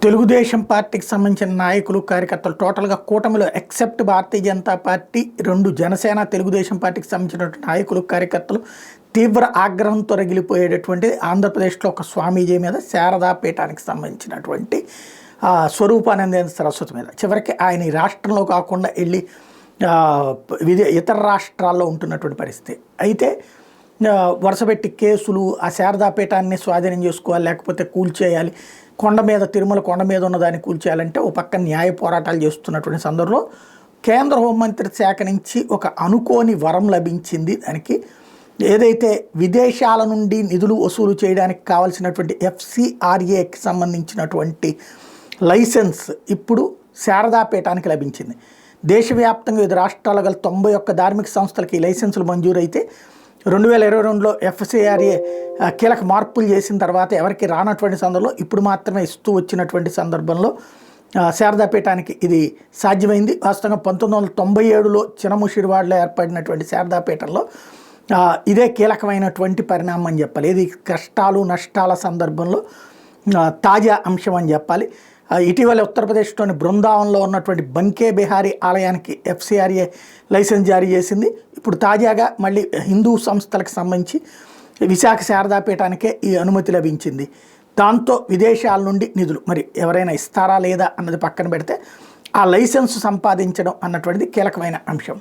తెలుగుదేశం పార్టీకి సంబంధించిన నాయకులు కార్యకర్తలు టోటల్గా కూటమిలో ఎక్సెప్ట్ భారతీయ జనతా పార్టీ, రెండు జనసేన తెలుగుదేశం పార్టీకి సంబంధించినటువంటి నాయకులు కార్యకర్తలు తీవ్ర ఆగ్రహంతో రగిలిపోయేటటువంటి ఆంధ్రప్రదేశ్లో ఒక స్వామీజీ మీద, శారదాపీఠానికి సంబంధించినటువంటి స్వరూపానందేంద్ర సరస్వతి మీద, చివరికి ఆయన ఈ రాష్ట్రంలో కాకుండా వెళ్ళి ఇతర రాష్ట్రాల్లో ఉంటున్నటువంటి పరిస్థితి. అయితే వరుసపెట్టి కేసులు, ఆ శారదాపీఠాన్ని స్వాధీనం చేసుకోవాలి, లేకపోతే కూల్చేయాలి, కొండ మీద తిరుమల కొండ మీద ఉన్నదాన్ని కూల్చేయాలంటే ఓ పక్క న్యాయ పోరాటాలు చేస్తున్నటువంటి సందర్భంలో కేంద్ర హోంమంత్రి శాఖ నుంచి ఒక అనుకోని వరం లభించింది. దానికి ఏదైతే విదేశాల నుండి నిధులు వసూలు చేయడానికి కావాల్సినటువంటి FCRAకి సంబంధించినటువంటి లైసెన్స్ ఇప్పుడు శారదాపీఠానికి లభించింది. దేశవ్యాప్తంగా వివిధ రాష్ట్రాల గల 91 ధార్మిక సంస్థలకి లైసెన్సులు మంజూరైతే 2022లో FCRA కీలక మార్పులు చేసిన తర్వాత ఎవరికి రానటువంటి సందర్భంలో ఇప్పుడు మాత్రమే ఇస్తూ వచ్చినటువంటి సందర్భంలో శారదాపీఠానికి ఇది సాధ్యమైంది. వాస్తవంగా 1997లో చినముషిరివాడలో ఏర్పడినటువంటి శారదాపీఠంలో ఇదే కీలకమైనటువంటి పరిణామం అని చెప్పాలి. ఇది కష్టాలు నష్టాల సందర్భంలో తాజా అంశం అని చెప్పాలి. ఇటీవల ఉత్తరప్రదేశ్లోని బృందావనంలో ఉన్నటువంటి బంకే బిహారీ ఆలయానికి FCRA లైసెన్స్ జారీ చేసింది. ఇప్పుడు తాజాగా మళ్ళీ హిందూ సంస్థలకు సంబంధించి విశాఖ శారదాపీఠానికే ఈ అనుమతి లభించింది. దాంతో విదేశాల నుండి నిధులు మరి ఎవరైనా ఇస్తారా లేదా అన్నది పక్కన పెడితే ఆ లైసెన్స్ సంపాదించడం అన్నటువంటిది కీలకమైన అంశం.